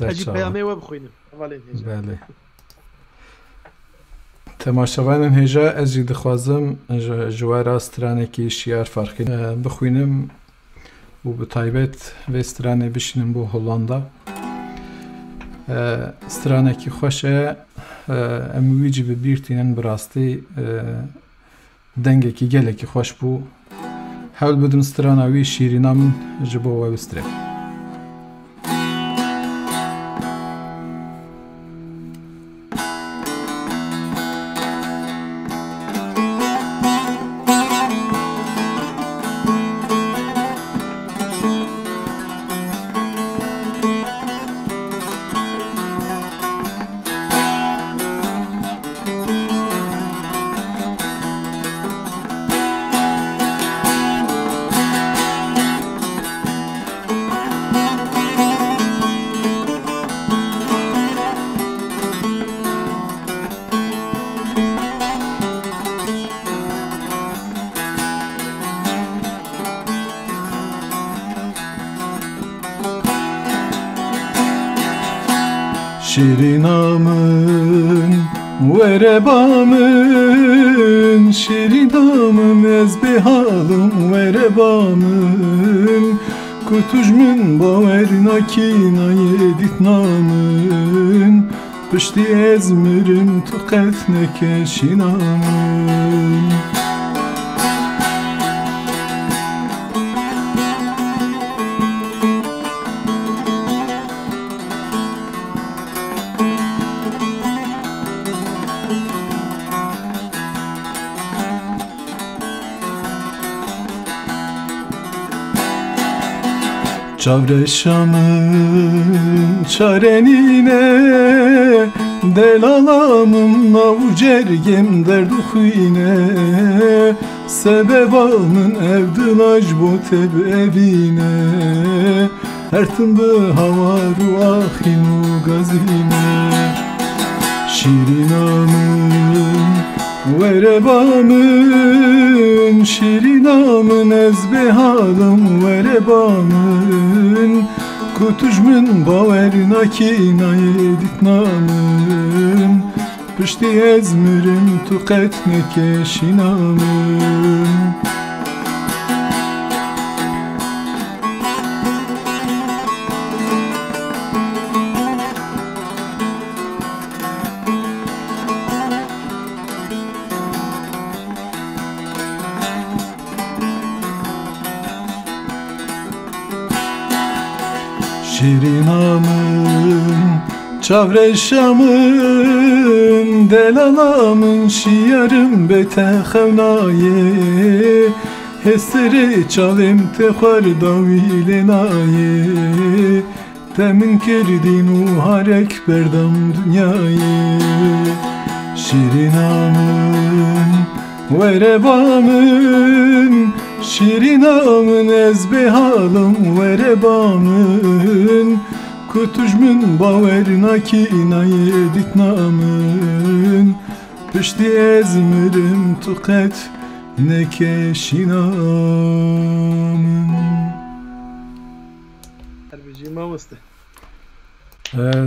ez jî سەرچاوە peyamê we bixwînim hevalên hêja بەێ تەماشەوانن هێژە ئەس جی دەخوازم ژوارە سترانێکی شیار فەرقی بخوێنم و بە تایبەت vê stranê bişînim بۆ هۆڵاندا stranekî xweş e em wî cî bi bîr tînin bi rastî dengekî gelekî xweş bû hewl bidim strana wî şîrîna min ji bo we bistirê Şirinamın, verebamın, şirinamın, ezbehalım, verebamın, kutujmun bavernakina yeditnamın, pişti ezmirim tuketneke şinamın. Çavreşamın çarenine delalamın navucergem derduhine sebebamın evdilaj boteb evine ertinde havaru ahinu gazine şirinamın verebamın şirinamın ezbehalım verebamın kutujmun bavernakina yeditnamın pişti ezmirim tuketneke şinamın. Şirinamın, çavreşamın, delalamın, şiyarım bete xevnaye heseri çalim te xwardavilenaye temin kirdin u harek berdam dünyayê Şirinamın, verebamın, şirinamın ezbehalım verebamın kutujmun bavernakina yeditnamın pişti ezmirim tuqet nekeşinamın. Erbijî mamoste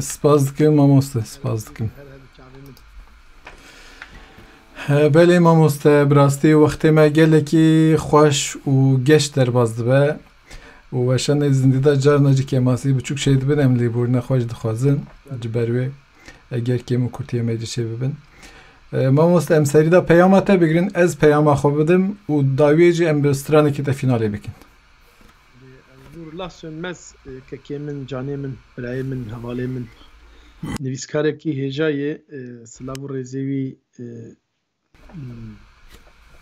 Spas dikim mamoste spas dikim. بله مامۆستا براستی وەختێمە gelekî xweş û geş derbas dibe û weşanê zindî de carna jî kemasî biçûk şey dibin em lêborîna xwe jî dixwazin ji ber wê eger kêm û kurtiyê me jî şey bibin. Mamosta em serî da peyama te bigirin ez peyama xwe bidim û dawiyê jî em bi stranekî te finalê bikin. Allah sönmez kekê min, canê min, birayê min, hevalê min. Nivîskarekî hêjayê silav û rêzê wî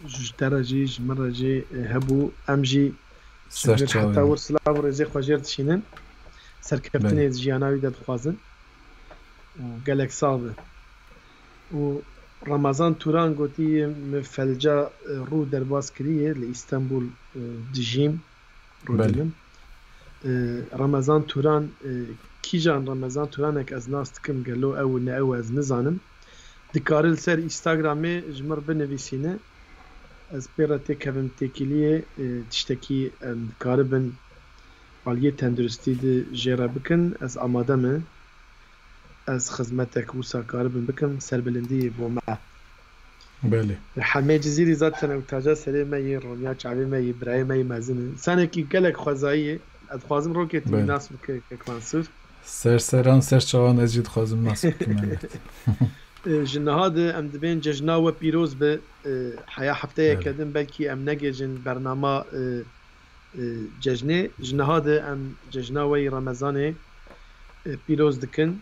ji te re jî ji min re jî hebû. Em jî heta wir silav û rêzê xwe jêr dişînin. Serkeftinê jiyana wî de dixwazin û gelek sal be. û Ramazan Turan gotiye me felca rû derbas kiriye li İstanbul dijîm rûdinin. Ramazan Turan kîjan Ramazan Turanek ez nas dikim gelo ew ne ew ez nizanim. Dikare li ser Instagramê ji min binivîsîne. Ez pê re têkevim têkiliyê tiştekî em dikaribin aliyê tenduristî de jê re bikin. Ez amade me. Ez xizmetek wisa karibim bikim serbilindiyê bo me. Belê. Hemê cizîrî zaten ew taca serê me yê Ronya çavê me yê birayê me yê mezin. Senekî gelek xwezayî ez dixwazim roketî nas bike Kek Mansûr. Serseran serçavan ez jî dixwazim nas bikim. Ji niha de em dibên cejna we pîroz bi heya hefteyeke din belkî em negêjin bernama cejnê. Ji niha de em cejna we yê Remezanê pîroz dikin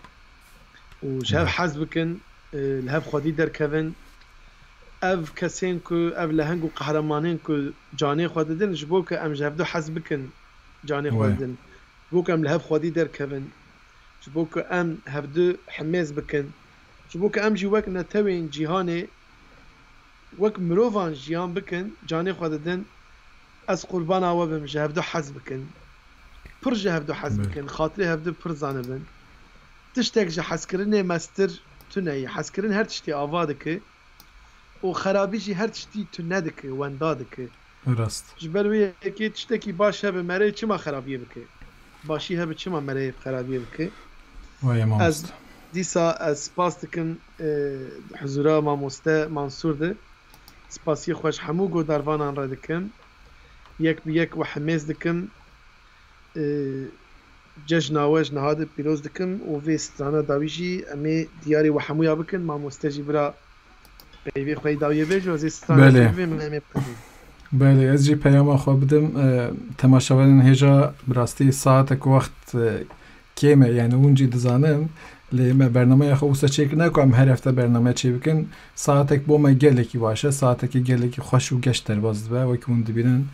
û ji hev hez bikin li hev xwedî derkevin. Ev kesên ku ev leheng û qehremanên ku canê xwe didin ji bo ku em ji hevdû hez bikin canê xwe didin. Ji bo ku em li hev xwedî derkevin. Ji bo ku em hevdû himêz bikin. Ji bo ku em jî wek netewên cîhanê wek mirovan jiyan bikin canê xwe didin. Ez qurbana we bim ji hevdû hez bikin. Pir ji hevdû hez bikin. Xatirê hevdû pir zanibin. Tiştek ji hezkirinê mestir tune ye. Hezkirin her tiştî ava dike. û xerabî jî her tiştî tu nedike wenda dike. Rast. Ji ber wê yekê tiştekî baş hebe merê çima xerabiyê bike. Başî hebe çima merê xerabiyê bike. Ez dîsa ez spas dikim huzura mamoste Mansûr de. Spasiyê xwe ji hemû godarvanan re dikim. Yek bi yek we himêz dikim. Cejna we ji niha de pîroz dikim û vê strana dawî jî em ê diyarê we hemûya bikin. Mamoste jî bira peyvê xwe dawiyê bêje ez ê strana vê min em ê bikin. Belê ez jî peyama xwe bidim temaşavanên hêja bi rastî saatek wext kêm e yani hûn jî dizanin lê me bernameya xwe wisa çêkirine ku em her hefte bername çê bikin saatek bo me gelekî baş e saatekî gelekî xweş û geş derbas dibe wekî hûn dibînin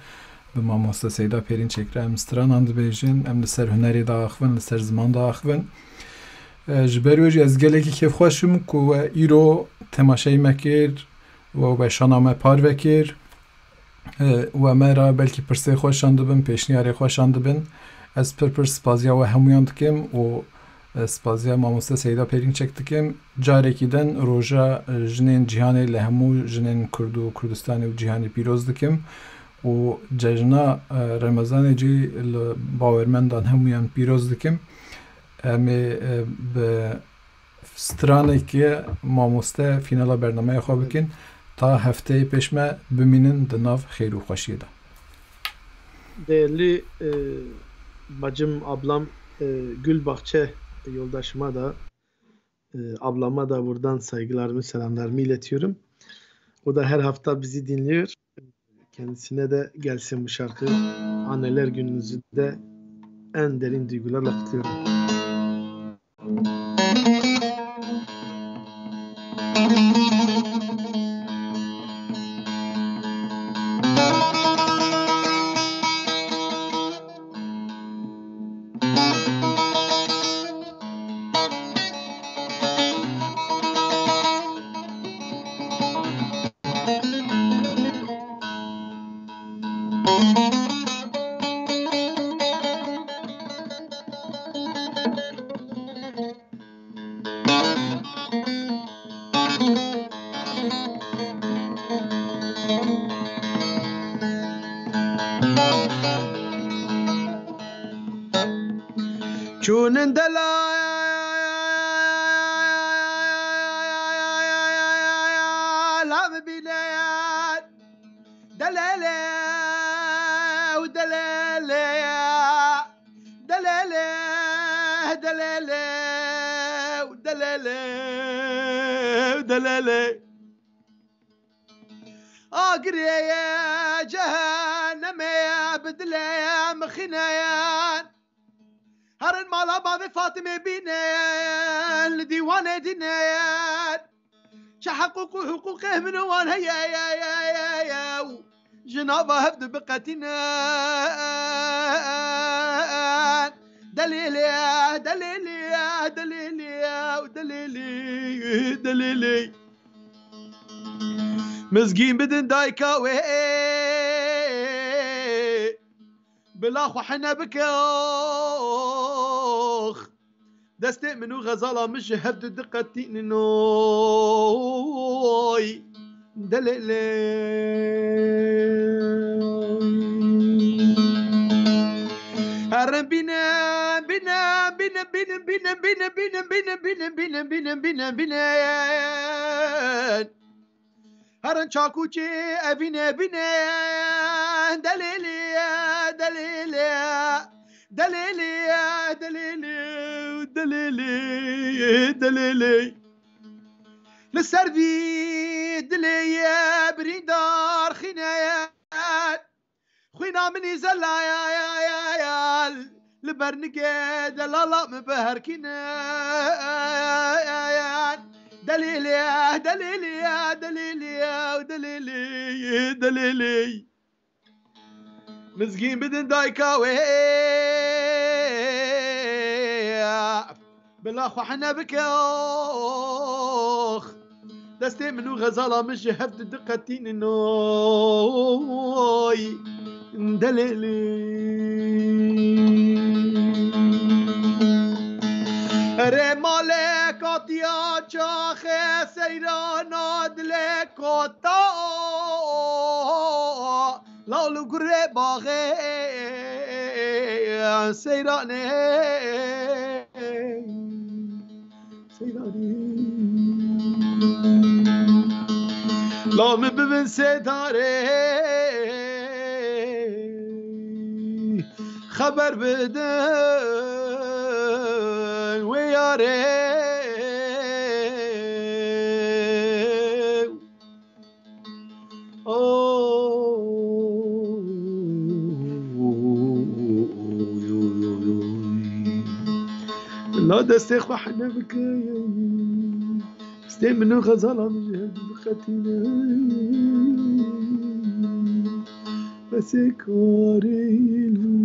bi mamoste Seyda Pêrîn çêkire em stranan dibêjin em li ser hunerê de axivin li ser ziman de axivin ji ber wê jî ez gelekî kêfxweşim ku we îro temaşeyê me kir û weşana me par vekir û me ra belkî pirsê xweşan dibin pêşniyarê xweşan dibin ez pir spaziya we hemûyan dikim û spaziya mamoste Seyda Pêrîn çek dikim carekî din roja jinên cîhanê li hemû jinên Kurd û Kurdistanê û cîhanê pîroz dikim û cejna Remezanê cî li bawermendan hemûyan pîroz dikim em ê bi stranekî mamoste fînala bernameya xwe bikin ta hefteyê pêş me bimînin di nav xêr û xweşiyê de. Değerli bacım, ablam Gülbahçe yoldaşıma da ablama da buradan saygılarımı, selamlarımı iletiyorum. O da her hafta bizi dinliyor. Kendisine de gelsin bu şarkı. Anneler Gününüzü de en derin duygularla kutluyorum. Çûnin delal لام بينان دلالة ودلالة دلالة دلالة ودلالة ودلالة أقري يا جهنم يا بدلة يا مخنيان هرن مالا بابي فاطمة بينان لديوان دينان شحقوق حقوقه من وان هيا يا يا يا يا جنابه هبد بقتنا دليلي دليلي دليلي ودليلي دليلي مزقين بدن دايكاوي بلاخ وحنا بكوخ دستي منو غزالة مش هبد دقتين نوي دليلي هرم بينا بينا بينا بينا بينا بينا بينا بينا بينا بينا بينا بينا هرن چاکوچی ابینه بینه دلیلی دلیلی دلیلی دلیلی دلیلی دلیلی لسروی دلی بریندار خینایان خوینا منی زلا یا یا یا یا لبرنگه دلالا مبهر کینایان دليلي دليلي دليلي دليلي دليلي مسكين بدن دايكاوي بالاخ وحنا بكوخ دستي منو غزالة مش هفت دقتين النوي دليلي رمالك يا شاخ سيران دلك كوتا لولو قربا سيران لا مبن ستاره خبر بدن وياري لا دستيخ وحنا بكايا استي منو غزالة من جهد بختينا بس كاريلو